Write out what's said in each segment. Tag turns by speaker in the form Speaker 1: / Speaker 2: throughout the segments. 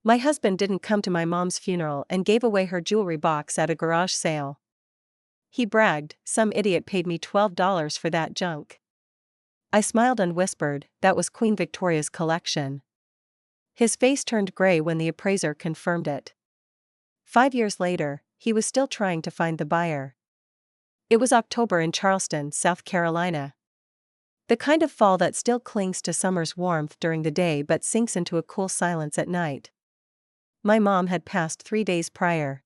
Speaker 1: My husband didn't come to my mom's funeral and gave away her jewelry box at a garage sale. He bragged, "Some idiot paid me $12 for that junk." I smiled and whispered, "That was Queen Victoria's collection." His face turned gray when the appraiser confirmed it. 5 years later, he was still trying to find the buyer. It was October in Charleston, South Carolina. The kind of fall that still clings to summer's warmth during the day but sinks into a cool silence at night. My mom had passed 3 days prior.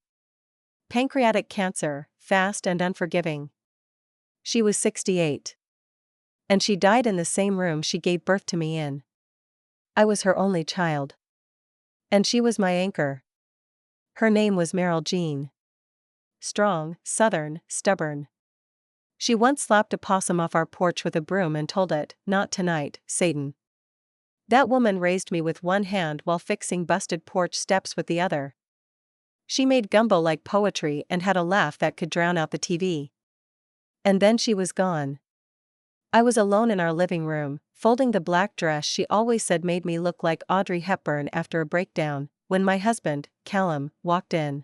Speaker 1: Pancreatic cancer, fast and unforgiving. She was 68. And she died in the same room she gave birth to me in. I was her only child. And she was my anchor. Her name was Meryl Jean. Strong, southern, stubborn. She once slapped a possum off our porch with a broom and told it, "Not tonight, Satan." That woman raised me with one hand while fixing busted porch steps with the other. She made gumbo like poetry and had a laugh that could drown out the TV. And then she was gone. I was alone in our living room, folding the black dress she always said made me look like Audrey Hepburn after a breakdown, when my husband, Callum, walked in.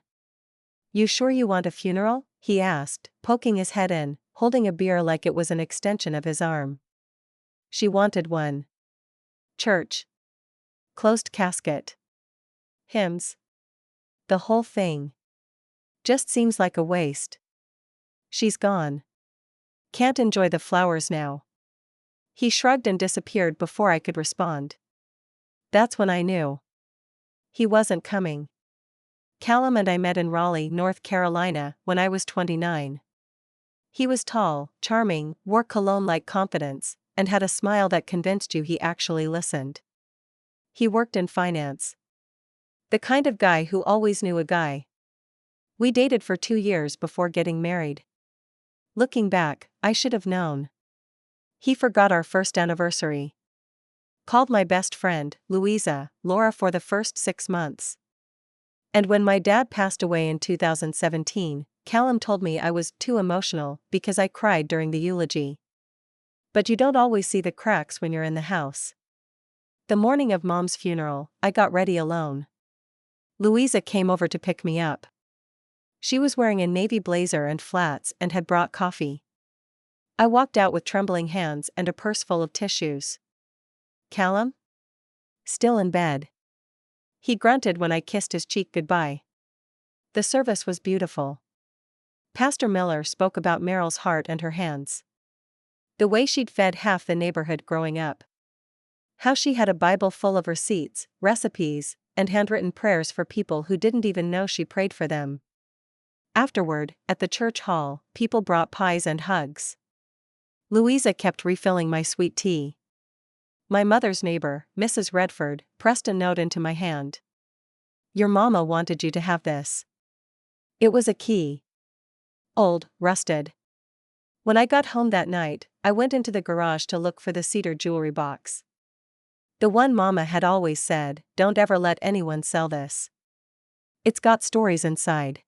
Speaker 1: "You sure you want a funeral?" he asked, poking his head in, holding a beer like it was an extension of his arm. She wanted one. Church. Closed casket. Hymns. The whole thing. Just seems like a waste. She's gone. Can't enjoy the flowers now. He shrugged and disappeared before I could respond. That's when I knew. He wasn't coming. Callum and I met in Raleigh, North Carolina, when I was 29. He was tall, charming, wore cologne-like confidence, and had a smile that convinced you he actually listened. He worked in finance. The kind of guy who always knew a guy. We dated for 2 years before getting married. Looking back, I should have known. He forgot our first anniversary. Called my best friend, Louisa, Laura for the first 6 months. And when my dad passed away in 2017, Callum told me I was too emotional because I cried during the eulogy. But you don't always see the cracks when you're in the house. The morning of Mom's funeral, I got ready alone. Louisa came over to pick me up. She was wearing a navy blazer and flats and had brought coffee. I walked out with trembling hands and a purse full of tissues. "Callum?" "Still in bed." He grunted when I kissed his cheek goodbye. The service was beautiful. Pastor Miller spoke about Meryl's heart and her hands. The way she'd fed half the neighborhood growing up. How she had a Bible full of receipts, recipes, and handwritten prayers for people who didn't even know she prayed for them. Afterward, at the church hall, people brought pies and hugs. Louisa kept refilling my sweet tea. My mother's neighbor, Mrs. Redford, pressed a note into my hand. "Your mama wanted you to have this." It was a key. Old, rusted. When I got home that night, I went into the garage to look for the cedar jewelry box. The one Mama had always said, "Don't ever let anyone sell this. It's got stories inside."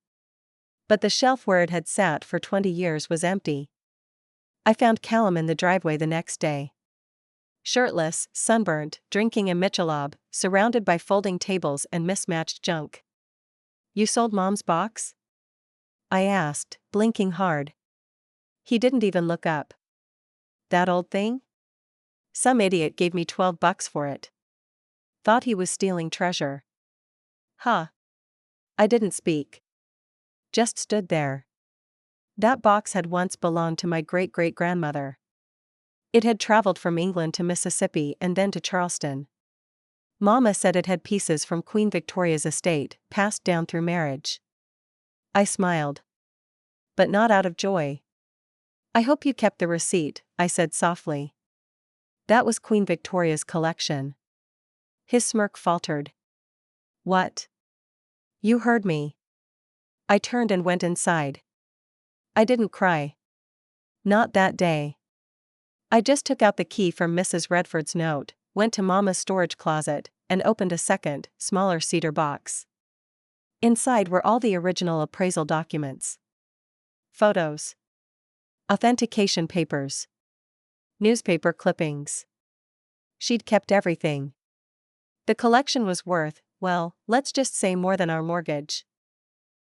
Speaker 1: But the shelf where it had sat for 20 years was empty. I found Callum in the driveway the next day. Shirtless, sunburnt, drinking a Michelob, surrounded by folding tables and mismatched junk. "You sold Mom's box?" I asked, blinking hard. He didn't even look up. "That old thing? Some idiot gave me $12 for it. Thought he was stealing treasure." Huh. I didn't speak. Just stood there. That box had once belonged to my great-great-grandmother. It had traveled from England to Mississippi and then to Charleston. Mama said it had pieces from Queen Victoria's estate, passed down through marriage. I smiled. But not out of joy. "I hope you kept the receipt," I said softly. "That was Queen Victoria's collection." His smirk faltered. "What?" "You heard me." I turned and went inside. I didn't cry. Not that day. I just took out the key from Mrs. Redford's note, went to Mama's storage closet, and opened a second, smaller cedar box. Inside were all the original appraisal documents. Photos. Authentication papers. Newspaper clippings. She'd kept everything. The collection was worth, well, let's just say more than our mortgage.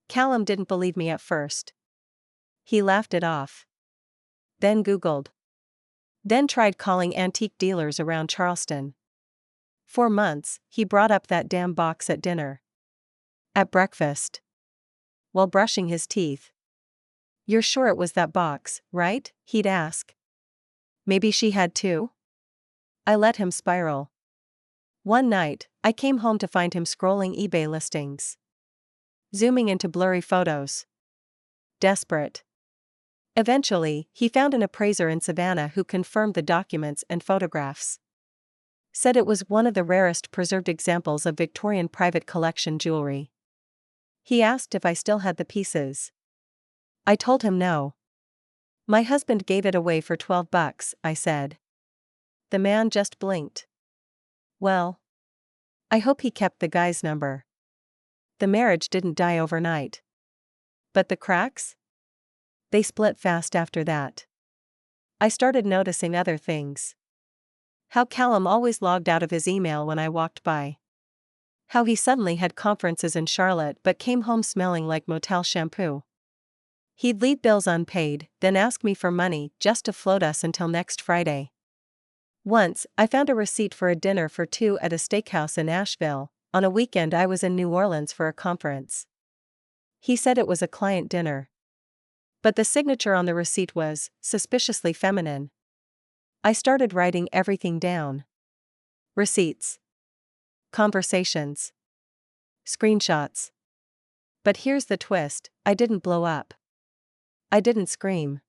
Speaker 1: Callum didn't believe me at first. He laughed it off. Then Googled. Then tried calling antique dealers around Charleston. For months, he brought up that damn box at dinner. At breakfast. While brushing his teeth. "You're sure it was that box, right?" he'd ask. "Maybe she had too?" I let him spiral. One night, I came home to find him scrolling eBay listings. Zooming into blurry photos. Desperate. Eventually, he found an appraiser in Savannah who confirmed the documents and photographs. Said it was one of the rarest preserved examples of Victorian private collection jewelry. He asked if I still had the pieces. I told him no. "My husband gave it away for $12, I said. The man just blinked. Well, I hope he kept the guy's number. The marriage didn't die overnight. But the cracks? They split fast after that. I started noticing other things. How Callum always logged out of his email when I walked by. How he suddenly had conferences in Charlotte but came home smelling like motel shampoo. He'd leave bills unpaid, then ask me for money just to float us until next Friday. Once, I found a receipt for a dinner for two at a steakhouse in Asheville. On a weekend I was in New Orleans for a conference. He said it was a client dinner. But the signature on the receipt was suspiciously feminine. I started writing everything down. Receipts. Conversations. Screenshots. But here's the twist, I didn't blow up. I didn't scream.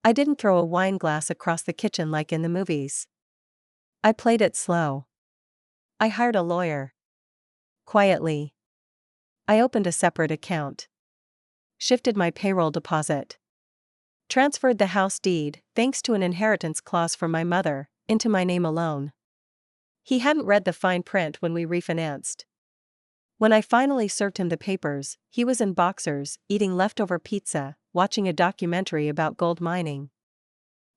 Speaker 1: I didn't throw a wine glass across the kitchen like in the movies. I played it slow. I hired a lawyer. Quietly. I opened a separate account. Shifted my payroll deposit. Transferred the house deed, thanks to an inheritance clause from my mother, into my name alone. He hadn't read the fine print when we refinanced. When I finally served him the papers, he was in boxers, eating leftover pizza, watching a documentary about gold mining.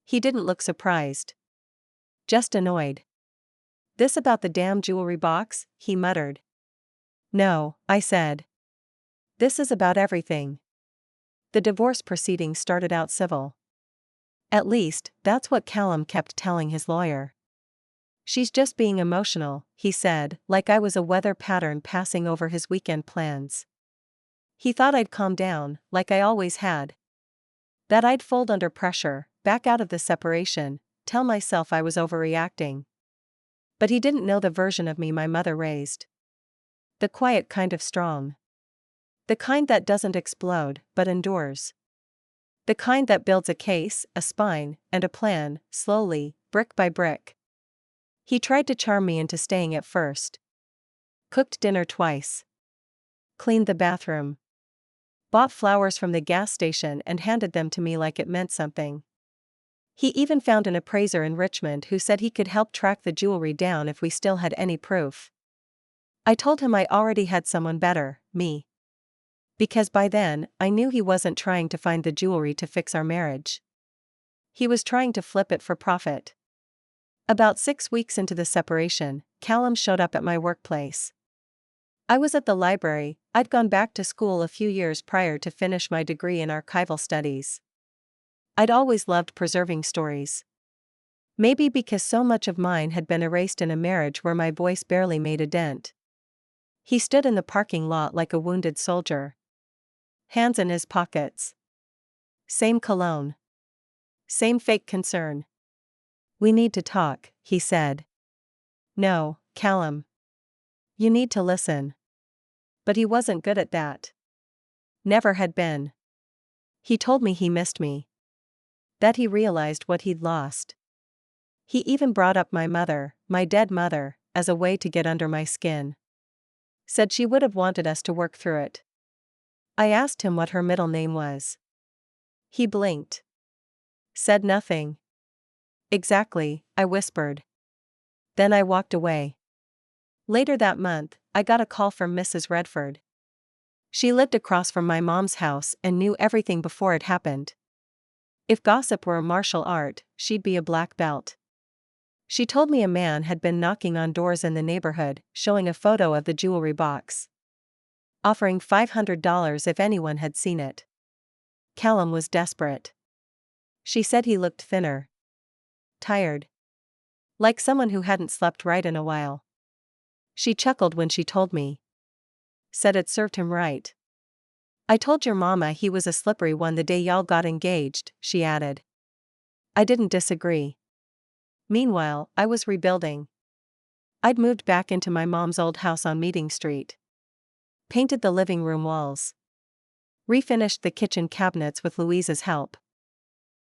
Speaker 1: He didn't look surprised. Just annoyed. "This about the damn jewelry box?" he muttered. "No," I said. "This is about everything." The divorce proceedings started out civil. At least, that's what Callum kept telling his lawyer. "She's just being emotional," he said, like I was a weather pattern passing over his weekend plans. He thought I'd calm down, like I always had. That I'd fold under pressure, back out of the separation, tell myself I was overreacting. But he didn't know the version of me my mother raised. The quiet kind of strong. The kind that doesn't explode, but endures. The kind that builds a case, a spine, and a plan, slowly, brick by brick. He tried to charm me into staying at first. Cooked dinner twice. Cleaned the bathroom. Bought flowers from the gas station and handed them to me like it meant something. He even found an appraiser in Richmond who said he could help track the jewelry down if we still had any proof. I told him I already had someone better, me. Because by then, I knew he wasn't trying to find the jewelry to fix our marriage. He was trying to flip it for profit. About 6 weeks into the separation, Callum showed up at my workplace. I was at the library. I'd gone back to school a few years prior to finish my degree in archival studies. I'd always loved preserving stories. Maybe because so much of mine had been erased in a marriage where my voice barely made a dent. He stood in the parking lot like a wounded soldier. Hands in his pockets. Same cologne. Same fake concern. "We need to talk," he said. "No, Callum. You need to listen." But he wasn't good at that. Never had been. He told me he missed me. That he realized what he'd lost. He even brought up my mother, my dead mother, as a way to get under my skin. Said she would have wanted us to work through it. I asked him what her middle name was. He blinked. Said nothing. "Exactly," I whispered. Then I walked away. Later that month, I got a call from Mrs. Redford. She lived across from my mom's house and knew everything before it happened. If gossip were a martial art, she'd be a black belt. She told me a man had been knocking on doors in the neighborhood, showing a photo of the jewelry box, offering $500 if anyone had seen it. Callum was desperate. She said he looked thinner, tired, like someone who hadn't slept right in a while. She chuckled when she told me. Said it served him right. I told your mama he was a slippery one the day y'all got engaged, she added. I didn't disagree. Meanwhile, I was rebuilding. I'd moved back into my mom's old house on Meeting Street. Painted the living room walls. Refinished the kitchen cabinets with Louisa's help.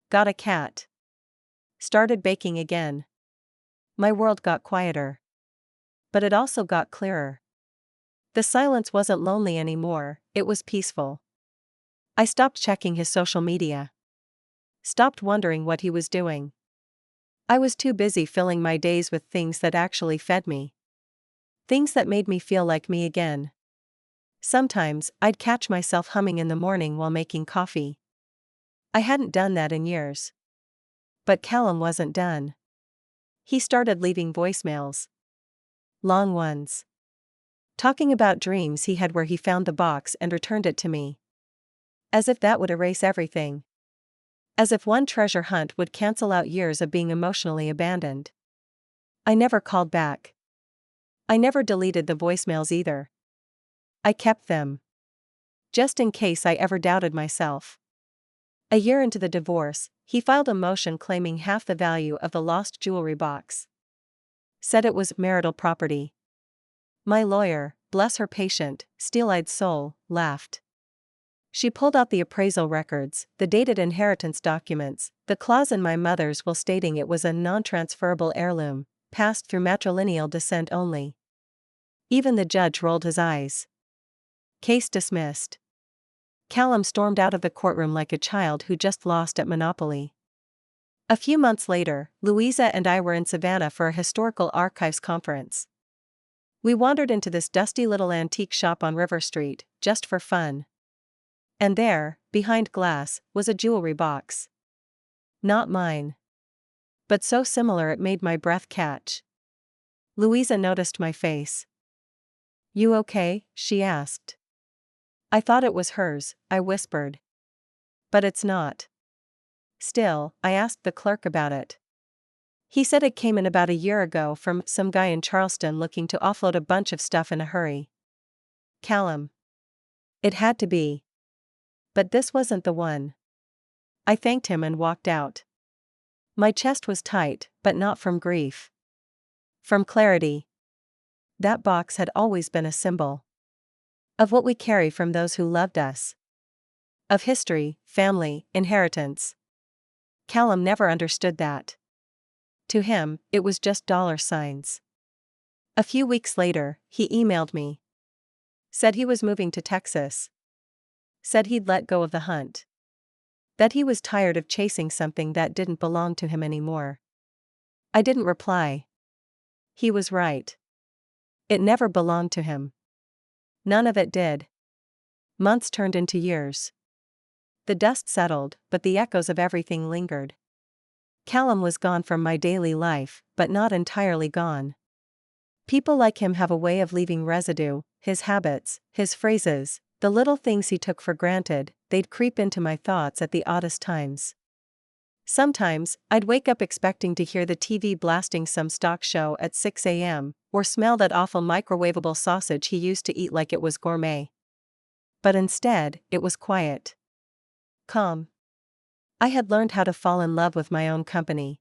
Speaker 1: Got a cat. Started baking again. My world got quieter. But it also got clearer. The silence wasn't lonely anymore, it was peaceful. I stopped checking his social media. Stopped wondering what he was doing. I was too busy filling my days with things that actually fed me. Things that made me feel like me again. Sometimes, I'd catch myself humming in the morning while making coffee. I hadn't done that in years. But Callum wasn't done. He started leaving voicemails. Long ones. Talking about dreams he had where he found the box and returned it to me. As if that would erase everything. As if one treasure hunt would cancel out years of being emotionally abandoned. I never called back. I never deleted the voicemails either. I kept them. Just in case I ever doubted myself. A year into the divorce, he filed a motion claiming half the value of the lost jewelry box. Said it was marital property. My lawyer, bless her patient, steel-eyed soul, laughed. She pulled out the appraisal records, the dated inheritance documents, the clause in my mother's will stating it was a non-transferable heirloom, passed through matrilineal descent only. Even the judge rolled his eyes. Case dismissed. Callum stormed out of the courtroom like a child who just lost at Monopoly. A few months later, Louisa and I were in Savannah for a historical archives conference. We wandered into this dusty little antique shop on River Street, just for fun. And there, behind glass, was a jewelry box. Not mine. But so similar it made my breath catch. Louisa noticed my face. You okay? She asked. I thought it was hers, I whispered. But it's not. Still, I asked the clerk about it. He said it came in about a year ago from some guy in Charleston looking to offload a bunch of stuff in a hurry. Callum. It had to be. But this wasn't the one. I thanked him and walked out. My chest was tight, but not from grief. From clarity. That box had always been a symbol. Of what we carry from those who loved us. Of history, family, inheritance. Callum never understood that. To him, it was just dollar signs. A few weeks later, he emailed me. Said he was moving to Texas. Said he'd let go of the hunt. That he was tired of chasing something that didn't belong to him anymore. I didn't reply. He was right. It never belonged to him. None of it did. Months turned into years. The dust settled, but the echoes of everything lingered. Callum was gone from my daily life, but not entirely gone. People like him have a way of leaving residue, his habits, his phrases, the little things he took for granted, they'd creep into my thoughts at the oddest times. Sometimes, I'd wake up expecting to hear the TV blasting some stock show at 6 a.m., or smell that awful microwavable sausage he used to eat like it was gourmet. But instead, it was quiet. Calm. I had learned how to fall in love with my own company.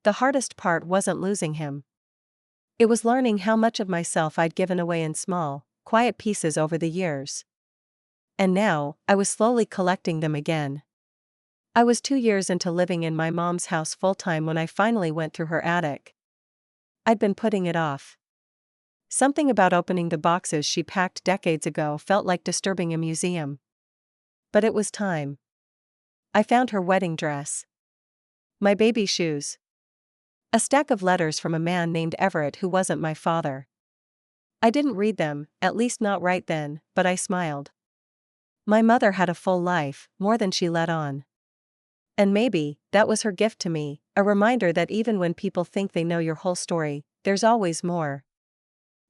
Speaker 1: The hardest part wasn't losing him. It was learning how much of myself I'd given away in small, quiet pieces over the years. And now, I was slowly collecting them again. I was 2 years into living in my mom's house full-time when I finally went through her attic. I'd been putting it off. Something about opening the boxes she packed decades ago felt like disturbing a museum. But it was time. I found her wedding dress. My baby shoes. A stack of letters from a man named Everett who wasn't my father. I didn't read them, at least not right then, but I smiled. My mother had a full life, more than she let on. And maybe, that was her gift to me, a reminder that even when people think they know your whole story, there's always more.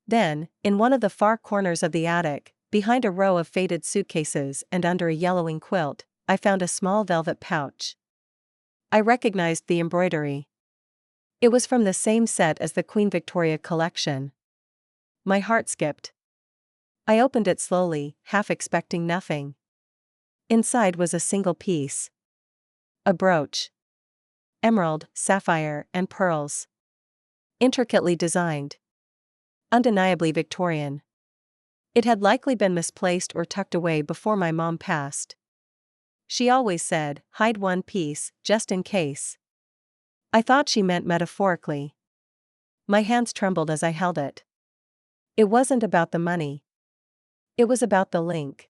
Speaker 1: Then, in one of the far corners of the attic, behind a row of faded suitcases and under a yellowing quilt, I found a small velvet pouch. I recognized the embroidery. It was from the same set as the Queen Victoria collection. My heart skipped. I opened it slowly, half expecting nothing. Inside was a single piece. A brooch. Emerald, sapphire, and pearls. Intricately designed. Undeniably Victorian. It had likely been misplaced or tucked away before my mom passed. She always said, "Hide one piece, just in case." I thought she meant metaphorically. My hands trembled as I held it. It wasn't about the money. It was about the link.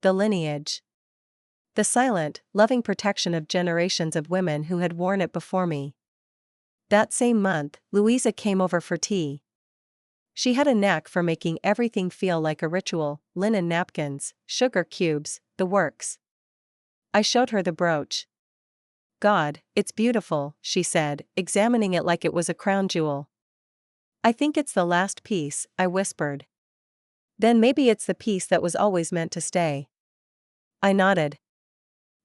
Speaker 1: The lineage. The silent, loving protection of generations of women who had worn it before me. That same month, Louisa came over for tea. She had a knack for making everything feel like a ritual: linen napkins, sugar cubes, the works. I showed her the brooch. "God, it's beautiful," she said, examining it like it was a crown jewel. "I think it's the last piece," I whispered. "Then maybe it's the piece that was always meant to stay." I nodded.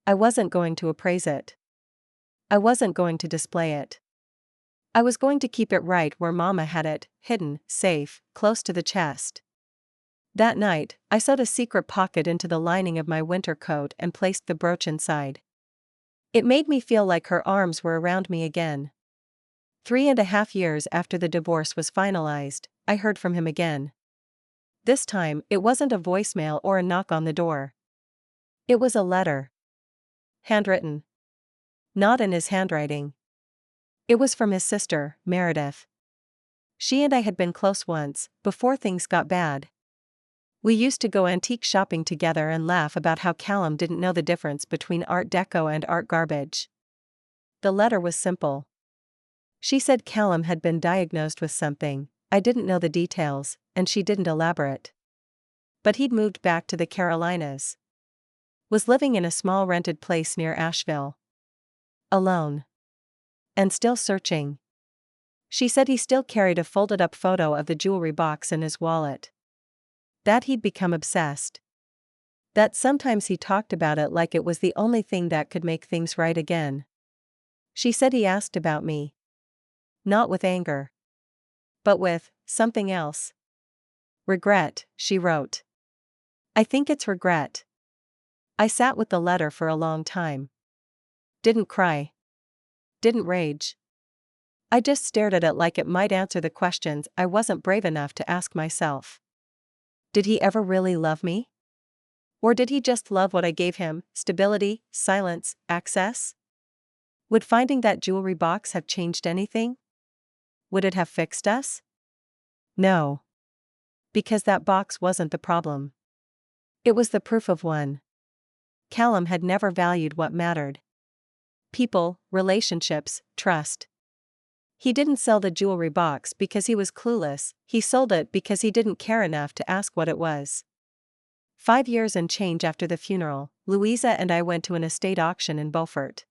Speaker 1: I wasn't going to appraise it. I wasn't going to display it. I was going to keep it right where Mama had it, hidden, safe, close to the chest. That night, I sewed a secret pocket into the lining of my winter coat and placed the brooch inside. It made me feel like her arms were around me again. 3.5 years after the divorce was finalized, I heard from him again. This time, it wasn't a voicemail or a knock on the door. It was a letter. Handwritten. Not in his handwriting. It was from his sister, Meredith. She and I had been close once, before things got bad. We used to go antique shopping together and laugh about how Callum didn't know the difference between Art Deco and art garbage. The letter was simple. She said Callum had been diagnosed with something, I didn't know the details, and she didn't elaborate. But he'd moved back to the Carolinas. Was living in a small rented place near Asheville. Alone. And still searching. She said he still carried a folded-up photo of the jewelry box in his wallet. That he'd become obsessed. That sometimes he talked about it like it was the only thing that could make things right again. She said he asked about me. Not with anger. But with something else. Regret, she wrote. I think it's regret. I sat with the letter for a long time. Didn't cry. Didn't rage. I just stared at it like it might answer the questions I wasn't brave enough to ask myself. Did he ever really love me? Or did he just love what I gave him: stability, silence, access? Would finding that jewelry box have changed anything? Would it have fixed us? No. Because that box wasn't the problem. It was the proof of one. Callum had never valued what mattered. People, relationships, trust. He didn't sell the jewelry box because he was clueless, he sold it because he didn't care enough to ask what it was. 5 years and change after the funeral, Louisa and I went to an estate auction in Beaufort.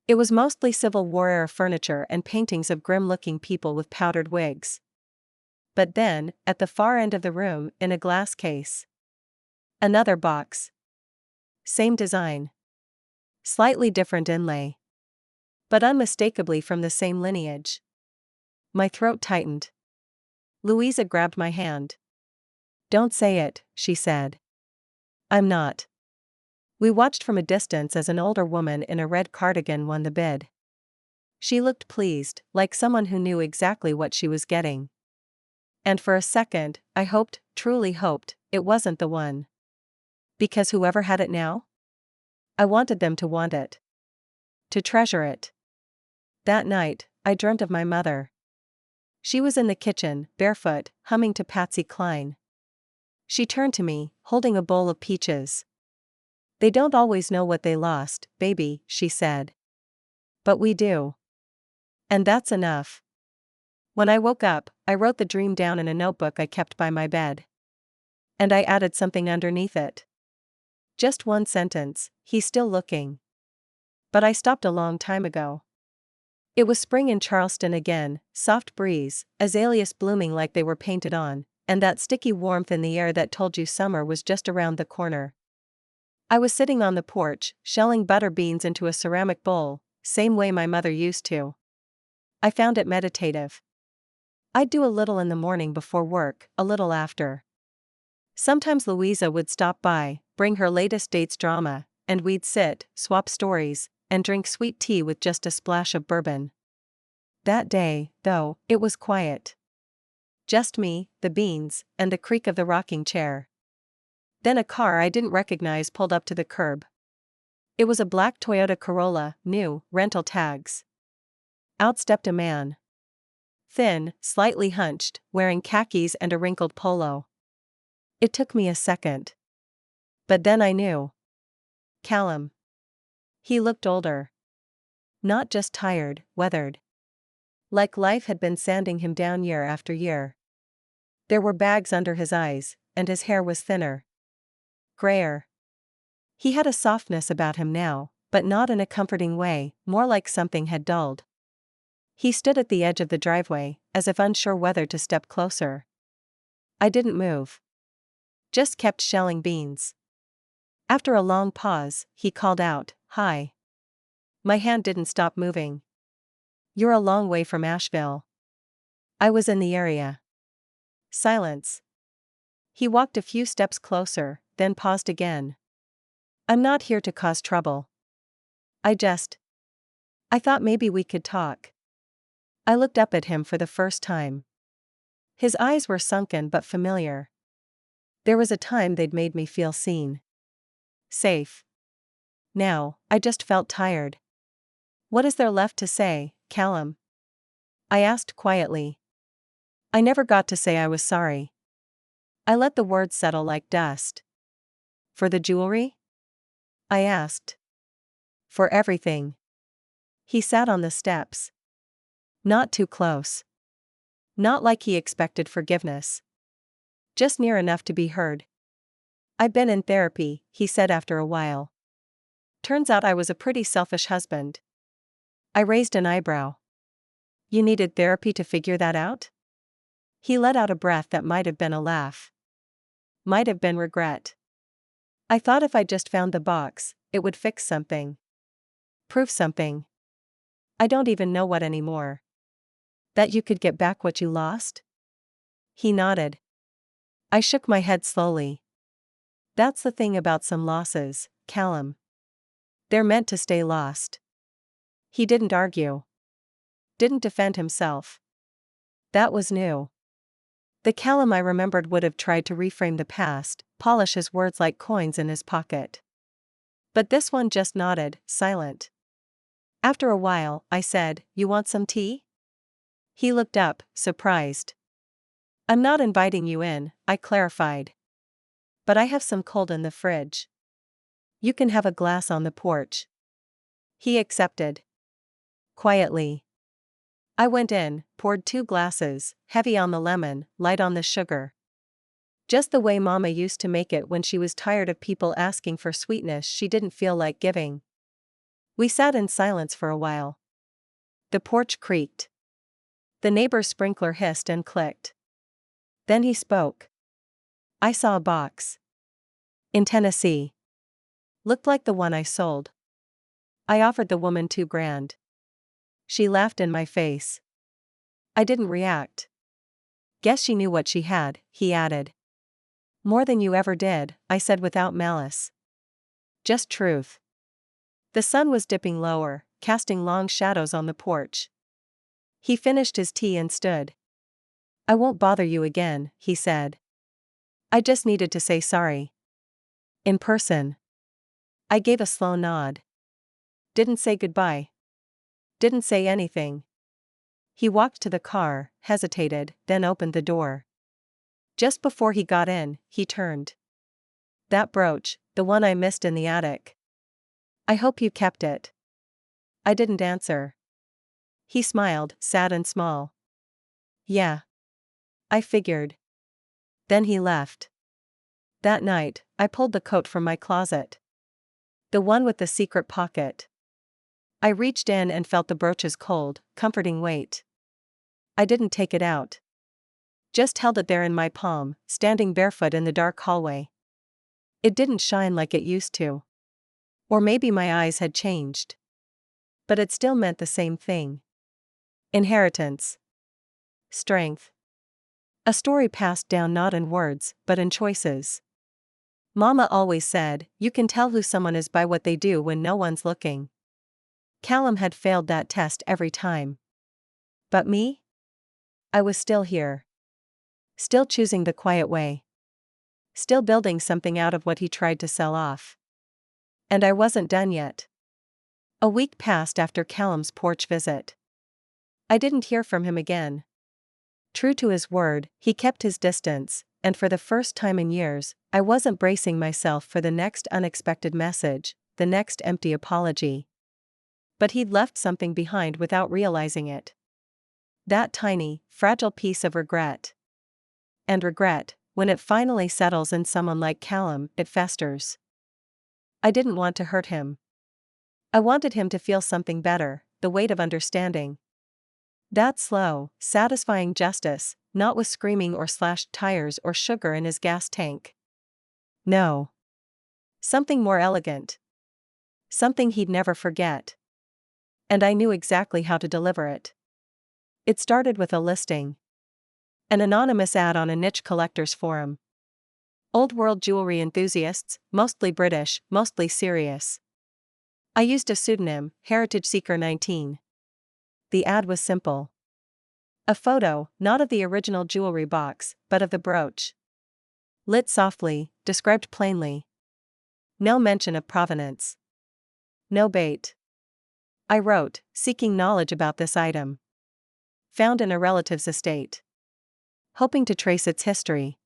Speaker 1: It was mostly Civil War-era furniture and paintings of grim-looking people with powdered wigs. But then, at the far end of the room, in a glass case. Another box. Same design. Slightly different inlay. But unmistakably from the same lineage. My throat tightened. Louisa grabbed my hand. "Don't say it," she said. "I'm not." We watched from a distance as an older woman in a red cardigan won the bid. She looked pleased, like someone who knew exactly what she was getting. And for a second, I hoped, truly hoped, it wasn't the one. Because whoever had it now? I wanted them to want it. To treasure it. That night, I dreamt of my mother. She was in the kitchen, barefoot, humming to Patsy Cline. She turned to me, holding a bowl of peaches. "They don't always know what they lost, baby," she said. "But we do. And that's enough." When I woke up, I wrote the dream down in a notebook I kept by my bed. And I added something underneath it. Just one sentence: "He's still looking." But I stopped a long time ago. It was spring in Charleston again, soft breeze, azaleas blooming like they were painted on, and that sticky warmth in the air that told you summer was just around the corner. I was sitting on the porch, shelling butter beans into a ceramic bowl, same way my mother used to. I found it meditative. I'd do a little in the morning before work, a little after. Sometimes Louisa would stop by, bring her latest dates drama, and we'd sit, swap stories, and drink sweet tea with just a splash of bourbon. That day, though, it was quiet. Just me, the beans, and the creak of the rocking chair. Then a car I didn't recognize pulled up to the curb. It was a black Toyota Corolla, new, rental tags. Out stepped a man. Thin, slightly hunched, wearing khakis and a wrinkled polo. It took me a second. But then I knew. Callum. He looked older. Not just tired, weathered. Like life had been sanding him down year after year. There were bags under his eyes, and his hair was thinner. Grayer. He had a softness about him now, but not in a comforting way, more like something had dulled. He stood at the edge of the driveway, as if unsure whether to step closer. I didn't move. Just kept shelling beans. After a long pause, he called out, "Hi." My hand didn't stop moving. "You're a long way from Asheville." I was in the area. Silence. He walked a few steps closer, then paused again. "I'm not here to cause trouble. I thought maybe we could talk." I looked up at him for the first time. His eyes were sunken but familiar. There was a time they'd made me feel seen. Safe. Now, I just felt tired. "What is there left to say, Callum?" I asked quietly. I never got to say I was sorry. I let the words settle like dust. "For the jewelry?" I asked. "For everything." He sat on the steps. Not too close. Not like he expected forgiveness. Just near enough to be heard. "I've been in therapy," he said after a while. "Turns out I was a pretty selfish husband." I raised an eyebrow. "You needed therapy to figure that out?" He let out a breath that might have been a laugh. Might have been regret. "I thought if I just found the box, it would fix something. Prove something. I don't even know what anymore." "That you could get back what you lost?" He nodded. I shook my head slowly. "That's the thing about some losses, Callum. They're meant to stay lost." He didn't argue. Didn't defend himself. That was new. The Callum I remembered would have tried to reframe the past, polish his words like coins in his pocket. But this one just nodded, silent. After a while, I said, "You want some tea?" He looked up, surprised. "I'm not inviting you in," I clarified. "But I have some cold in the fridge. You can have a glass on the porch." He accepted. Quietly. I went in, poured 2 glasses, heavy on the lemon, light on the sugar. Just the way Mama used to make it when she was tired of people asking for sweetness she didn't feel like giving. We sat in silence for a while. The porch creaked. The neighbor's sprinkler hissed and clicked. Then he spoke. "I saw a box. In Tennessee. Looked like the one I sold." I offered the woman $2,000. She laughed in my face. I didn't react. "Guess she knew what she had," he added. "More than you ever did," I said without malice. Just truth. The sun was dipping lower, casting long shadows on the porch. He finished his tea and stood. "I won't bother you again," he said. "I just needed to say sorry. In person." I gave a slow nod. Didn't say goodbye. Didn't say anything. He walked to the car, hesitated, then opened the door. Just before he got in, he turned. "That brooch, the one I missed in the attic. I hope you kept it." I didn't answer. He smiled, sad and small. "Yeah. I figured." Then he left. That night, I pulled the coat from my closet. The one with the secret pocket. I reached in and felt the brooch's cold, comforting weight. I didn't take it out. Just held it there in my palm, standing barefoot in the dark hallway. It didn't shine like it used to. Or maybe my eyes had changed. But it still meant the same thing. Inheritance. Strength. A story passed down not in words, but in choices. Mama always said, you can tell who someone is by what they do when no one's looking. Callum had failed that test every time. But me? I was still here. Still choosing the quiet way. Still building something out of what he tried to sell off. And I wasn't done yet. A week passed after Callum's porch visit. I didn't hear from him again. True to his word, he kept his distance, and for the first time in years, I wasn't bracing myself for the next unexpected message, the next empty apology. But he'd left something behind without realizing it. That tiny, fragile piece of regret. And regret, when it finally settles in someone like Callum, it festers. I didn't want to hurt him. I wanted him to feel something better, the weight of understanding. That slow, satisfying justice, not with screaming or slashed tires or sugar in his gas tank. No. Something more elegant. Something he'd never forget. And I knew exactly how to deliver it. It started with a listing. An anonymous ad on a niche collectors forum. Old world jewelry enthusiasts, mostly British, mostly serious. I used a pseudonym, Heritage Seeker 19. The ad was simple. A photo, not of the original jewelry box, but of the brooch. Lit softly, described plainly. No mention of provenance. No bait. I wrote, seeking knowledge about this item. Found in a relative's estate. Hoping to trace its history.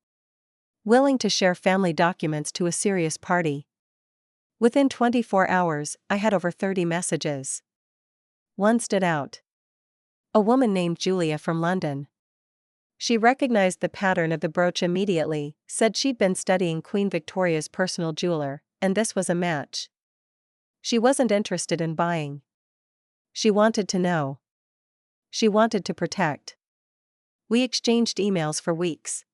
Speaker 1: Willing to share family documents to a serious party. Within 24 hours, I had over 30 messages. One stood out. A woman named Julia from London. She recognized the pattern of the brooch immediately, said she'd been studying Queen Victoria's personal jeweler, and this was a match. She wasn't interested in buying. She wanted to know. She wanted to protect. We exchanged emails for weeks.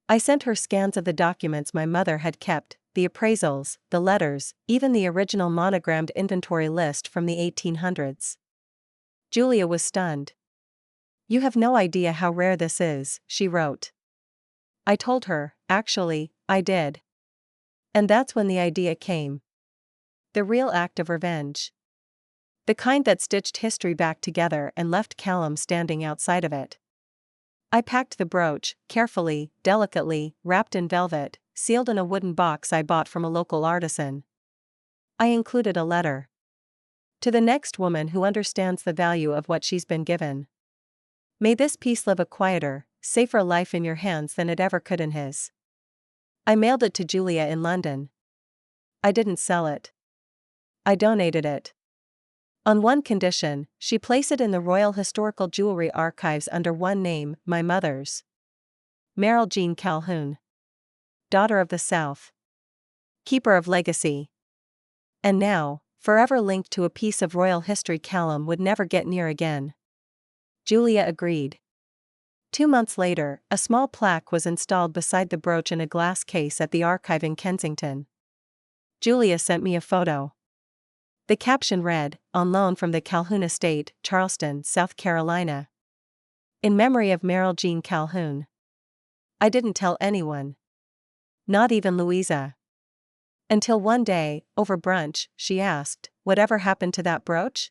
Speaker 1: I sent her scans of the documents my mother had kept, the appraisals, the letters, even the original monogrammed inventory list from the 1800s. Julia was stunned. You have no idea how rare this is, she wrote. I told her, actually, I did. And that's when the idea came. The real act of revenge. The kind that stitched history back together and left Callum standing outside of it. I packed the brooch, carefully, delicately, wrapped in velvet, sealed in a wooden box I bought from a local artisan. I included a letter. To the next woman who understands the value of what she's been given. May this piece live a quieter, safer life in your hands than it ever could in his. I mailed it to Julia in London. I didn't sell it. I donated it. On one condition, she placed it in the Royal Historical Jewelry Archives under one name, my mother's. Meryl Jean Calhoun. Daughter of the South. Keeper of legacy. And now, forever linked to a piece of royal history Callum would never get near again. Julia agreed. 2 months later, a small plaque was installed beside the brooch in a glass case at the archive in Kensington. Julia sent me a photo. The caption read, on loan from the Calhoun Estate, Charleston, South Carolina. In memory of Meryl Jean Calhoun. I didn't tell anyone. Not even Louisa. Until one day, over brunch, she asked, whatever happened to that brooch?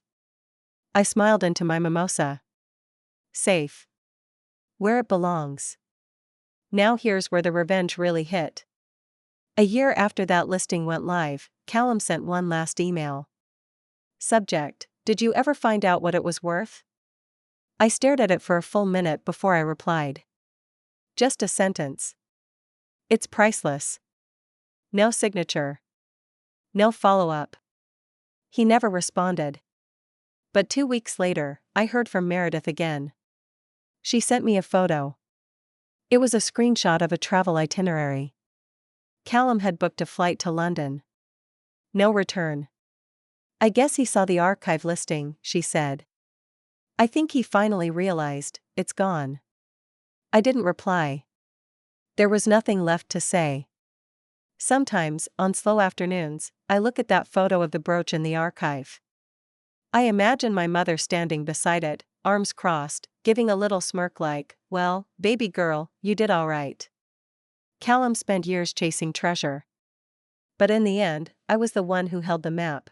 Speaker 1: I smiled into my mimosa. Safe. Where it belongs. Now here's where the revenge really hit. A year after that listing went live, Callum sent one last email. Subject, did you ever find out what it was worth? I stared at it for a full minute before I replied. Just a sentence. It's priceless. No signature. No follow-up. He never responded. But 2 weeks later, I heard from Meredith again. She sent me a photo. It was a screenshot of a travel itinerary. Callum had booked a flight to London. No return. I guess he saw the archive listing, she said. I think he finally realized, it's gone. I didn't reply. There was nothing left to say. Sometimes, on slow afternoons, I look at that photo of the brooch in the archive. I imagine my mother standing beside it, arms crossed, giving a little smirk like, well, baby girl, you did all right. Callum spent years chasing treasure. But in the end, I was the one who held the map.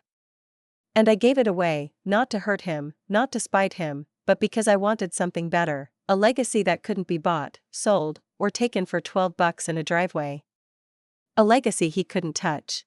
Speaker 1: And I gave it away, not to hurt him, not to spite him, but because I wanted something better, a legacy that couldn't be bought, sold, or taken for $12 in a driveway. A legacy he couldn't touch.